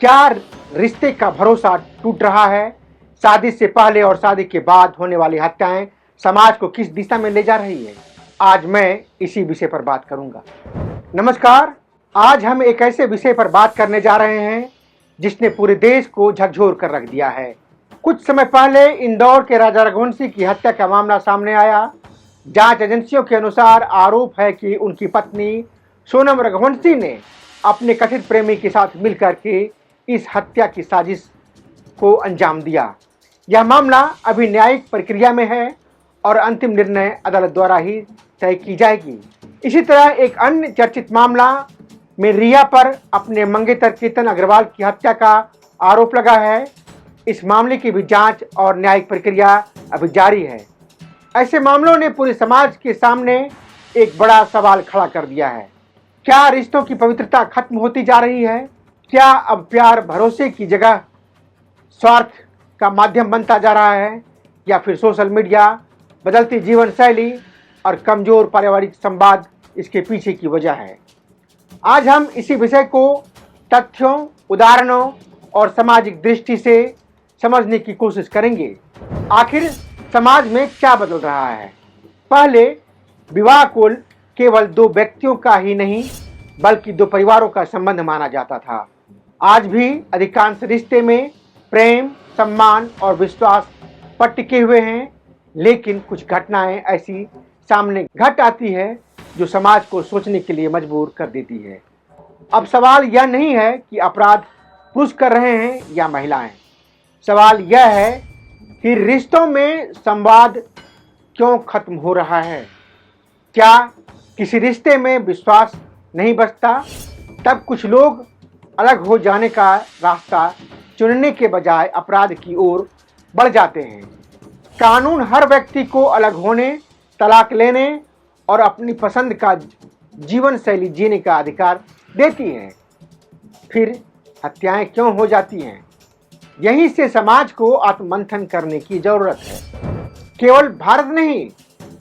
क्या रिश्ते का भरोसा टूट रहा है? शादी से पहले और शादी के बाद होने वाली हत्याएं समाज को किस दिशा में ले जा रही है? आज मैं इसी विषय पर बात करूंगा। नमस्कार। आज हम एक ऐसे विषय पर बात करने जा रहे हैं जिसने पूरे देश को झकझोर कर रख दिया है। कुछ समय पहले इंदौर के राजा रघुवंशी की हत्या का मामला सामने आया। जांच एजेंसियों के अनुसार आरोप है कि उनकी पत्नी सोनम रघुवंशी ने अपने कथित प्रेमी के साथ मिलकर के इस हत्या की साजिश को अंजाम दिया। यह मामला अभी न्यायिक प्रक्रिया में है और अंतिम निर्णय अदालत द्वारा ही तय की जाएगी। इसी तरह एक अन्य चर्चित मामला में रिया पर अपने मंगेतर केतन अग्रवाल की हत्या का आरोप लगा है। इस मामले की भी जांच और न्यायिक प्रक्रिया अभी जारी है। ऐसे मामलों ने पूरे समाज के सामने एक बड़ा सवाल खड़ा कर दिया है। क्या रिश्तों की पवित्रता खत्म होती जा रही है? क्या अब प्यार भरोसे की जगह स्वार्थ का माध्यम बनता जा रहा है, या फिर सोशल मीडिया, बदलती जीवन शैली और कमजोर पारिवारिक संवाद इसके पीछे की वजह है? आज हम इसी विषय को तथ्यों, उदाहरणों और सामाजिक दृष्टि से समझने की कोशिश करेंगे। आखिर समाज में क्या बदल रहा है? पहले विवाह को केवल दो व्यक्तियों का ही नहीं बल्कि दो परिवारों का संबंध माना जाता था। आज भी अधिकांश रिश्ते में प्रेम, सम्मान और विश्वास पर टिके हुए हैं, लेकिन कुछ घटनाएं ऐसी सामने घट आती है जो समाज को सोचने के लिए मजबूर कर देती है। अब सवाल यह नहीं है कि अपराध पुरुष कर रहे हैं या महिलाएं। सवाल यह है कि रिश्तों में संवाद क्यों खत्म हो रहा है? क्या किसी रिश्ते में विश्वास नहीं बचता? तब कुछ लोग अलग हो जाने का रास्ता चुनने के बजाय अपराध की ओर बढ़ जाते हैं। कानून हर व्यक्ति को अलग होने, तलाक लेने और अपनी पसंद का जीवन शैली जीने का अधिकार देती है। फिर हत्याएं क्यों हो जाती हैं? यहीं से समाज को आत्ममंथन करने की जरूरत है। केवल भारत नहीं,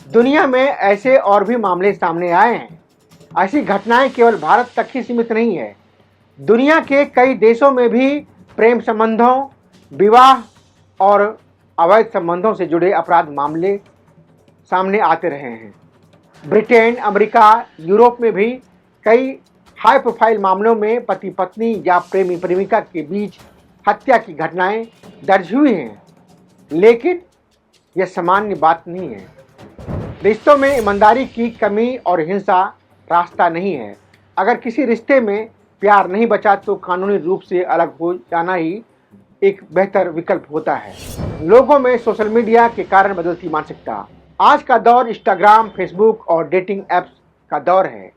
दुनिया में ऐसे और भी मामले सामने आए हैं। ऐसी घटनाएं केवल भारत तक ही सीमित नहीं है। दुनिया के कई देशों में भी प्रेम संबंधों, विवाह और अवैध संबंधों से जुड़े अपराध मामले सामने आते रहे हैं। ब्रिटेन, अमेरिका, यूरोप में भी कई हाई प्रोफाइल मामलों में पति पत्नी या प्रेमी प्रेमिका के बीच हत्या की घटनाएं दर्ज हुई हैं। लेकिन यह सामान्य बात नहीं है। रिश्तों में ईमानदारी की कमी और हिंसा रास्ता नहीं है। अगर किसी रिश्ते में प्यार नहीं बचा तो कानूनी रूप से अलग हो जाना ही एक बेहतर विकल्प होता है। लोगों में सोशल मीडिया के कारण बदलती मानसिकता। आज का दौर इंस्टाग्राम, फेसबुक और डेटिंग ऐप्स का दौर है।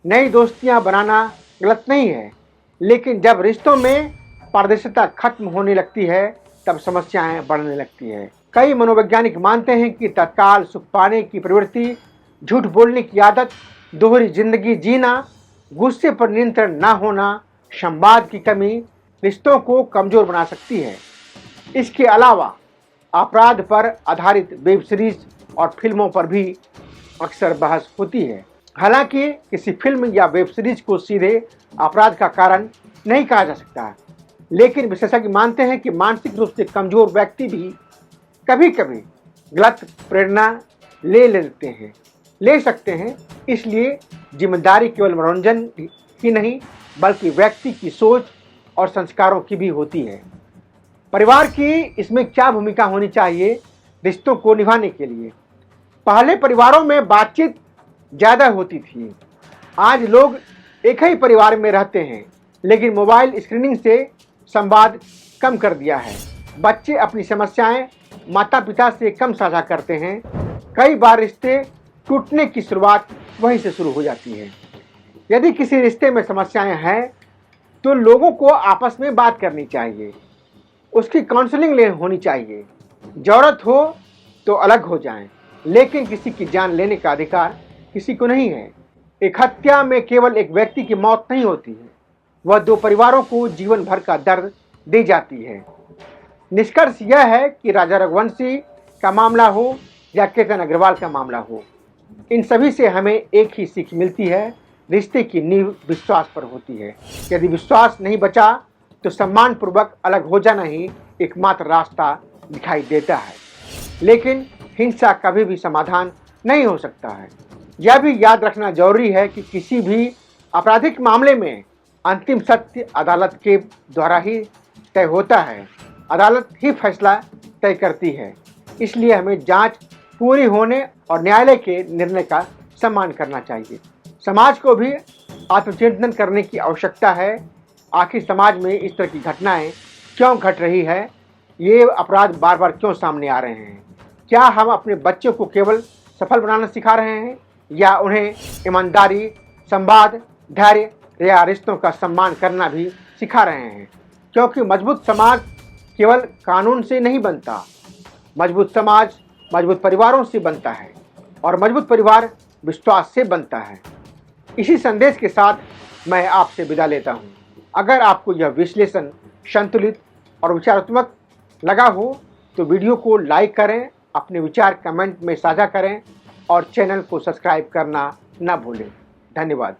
नई दोस्तियां बनाना गलत नहीं है, लेकिन जब रिश्तों में पारदर्शिता खत्म होने लगती है तब समस्याएं बढ़ने लगती है। कई मनोवैज्ञानिक मानते हैं कि तत्काल सुख पाने की प्रवृत्ति, झूठ बोलने की आदत, दोहरी जिंदगी जीना, गुस्से पर नियंत्रण न होना, संवाद की कमी रिश्तों को कमजोर बना सकती है। इसके अलावा अपराध पर आधारित वेब सीरीज और फिल्मों पर भी अक्सर बहस होती है। हालांकि किसी फिल्म या वेब सीरीज को सीधे अपराध का कारण नहीं कहा जा सकता, लेकिन विशेषज्ञ मानते हैं कि मानसिक रूप से कमजोर व्यक्ति भी कभी कभी गलत प्रेरणा ले सकते हैं। इसलिए जिम्मेदारी केवल मनोरंजन ही नहीं बल्कि व्यक्ति की सोच और संस्कारों की भी होती है। परिवार की इसमें क्या भूमिका होनी चाहिए रिश्तों को निभाने के लिए? पहले परिवारों में बातचीत ज़्यादा होती थी। आज लोग एक ही परिवार में रहते हैं, लेकिन मोबाइल स्क्रीनिंग से संवाद कम कर दिया है। बच्चे अपनी समस्याएं माता पिता से कम साझा करते हैं। कई बार रिश्ते टूटने की शुरुआत वहीं से शुरू हो जाती है। यदि किसी रिश्ते में समस्याएं हैं तो लोगों को आपस में बात करनी चाहिए, उसकी काउंसलिंग होनी चाहिए। जरूरत हो तो अलग हो जाएं, लेकिन किसी की जान लेने का अधिकार किसी को नहीं है। एक हत्या में केवल एक व्यक्ति की मौत नहीं होती है, वह दो परिवारों को जीवन भर का दर्द दे जाती है। निष्कर्ष यह है कि राजा रघुवंशी का मामला हो या केतन अग्रवाल का मामला हो, इन सभी से हमें एक ही सीख मिलती है, रिश्ते की नींव विश्वास पर होती है। यदि विश्वास नहीं बचा तो सम्मानपूर्वक अलग हो जाना ही एकमात्र रास्ता दिखाई देता है। लेकिन हिंसा कभी भी समाधान नहीं हो सकता है। यह भी याद रखना जरूरी है कि किसी भी आपराधिक मामले में अंतिम सत्य अदालत के द्वारा ही तय होता है। अदालत ही फैसला तय करती है। इसलिए हमें जांच पूरी होने और न्यायालय के निर्णय का सम्मान करना चाहिए। समाज को भी आत्मचिंतन करने की आवश्यकता है। आखिर समाज में इस तरह की घटनाएं क्यों घट रही है? ये अपराध बार बार क्यों सामने आ रहे हैं? क्या हम अपने बच्चों को केवल सफल बनाना सिखा रहे हैं या उन्हें ईमानदारी, संवाद, धैर्य या रिश्तों का सम्मान करना भी सिखा रहे हैं? क्योंकि मजबूत समाज केवल कानून से नहीं बनता, मजबूत समाज मजबूत परिवारों से बनता है और मजबूत परिवार विश्वास से बनता है। इसी संदेश के साथ मैं आपसे विदा लेता हूँ। अगर आपको यह विश्लेषण संतुलित और विचारात्मक लगा हो तो वीडियो को लाइक करें, अपने विचार कमेंट में साझा करें और चैनल को सब्सक्राइब करना न भूलें। धन्यवाद।